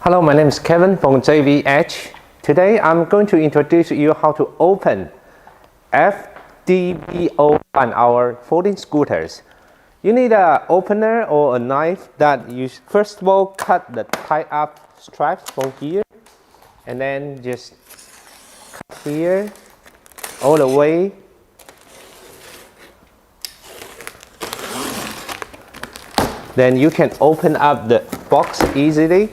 Hello, my name is Kevin from JBH. Today I'm going to introduce you how to open FDB01, our folding scooters. You need an opener or a knife that you first of all cut the tie up stripes from here and then just cut here all the way. Then you can open up the box easily.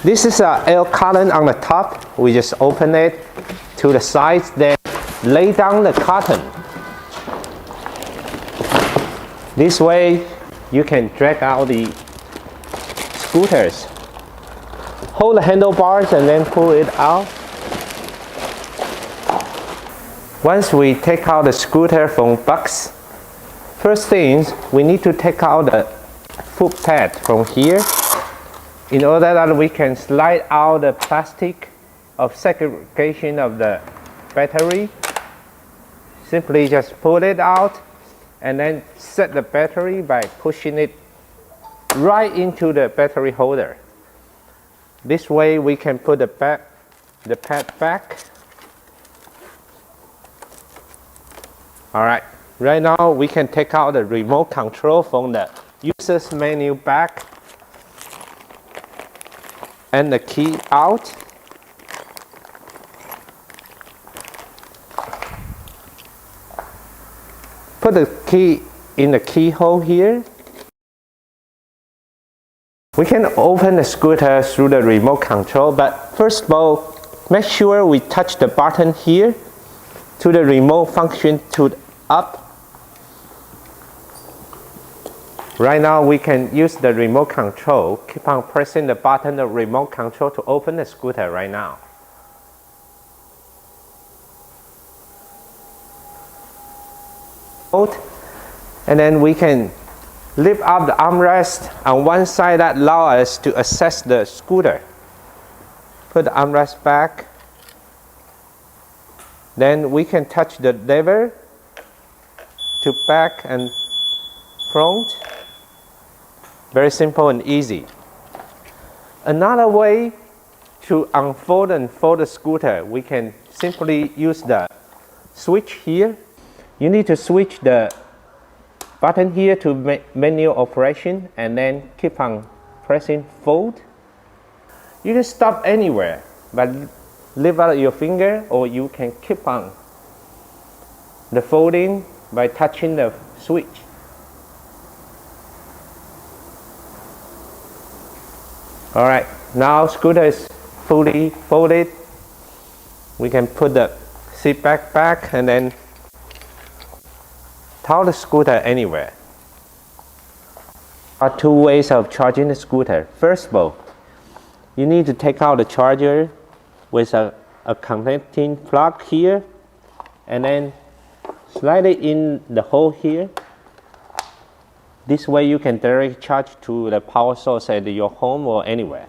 This is an air carton on the top. We just open it to the sides, then lay down the carton. This way you can drag out the scooters. Hold the handlebars and then pull it out. Once we take out the scooter from box, first thing we need to take out the foot pad from here, in order that we can slide out the plastic of segregation of the battery. Simply just pull it out and then set the battery by pushing it right into the battery holder. This way we can put the pad back. Alright, right now we can take out the remote control from the user's menu back and the key out. Put the key in the keyhole here. We can open the scooter through the remote control, but first of all, make sure we touch the button here to the remote function to the up. Right now we can use the remote control. Keep on pressing the button of remote control to open the scooter right now. And then we can lift up the armrest on one side that allows us to access the scooter. Put the armrest back. Then we can touch the lever to back and front. Very simple and easy. Another way to unfold and fold the scooter, we can simply use the switch here. You need to switch the button here to manual operation and then keep on pressing fold. You can stop anywhere, but lift out your finger, or you can keep on the folding by touching the switch. Alright, now scooter is fully folded. We can put the seat back and then tow the scooter anywhere. There are two ways of charging the scooter. First of all, you need to take out the charger with a connecting plug here and then slide it in the hole here. This way you can directly charge to the power source at your home or anywhere.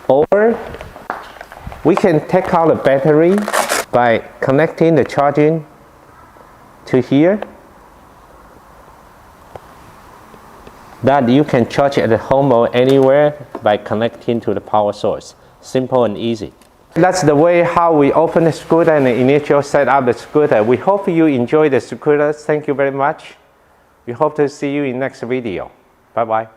Or we can take out the battery by connecting the charging to here. That you can charge at home or anywhere by connecting to the power source. Simple and easy. That's the way how we open the scooter and the initial set up the scooter. We hope you enjoy the scooter. Thank you very much. We hope to see you in next video. Bye bye.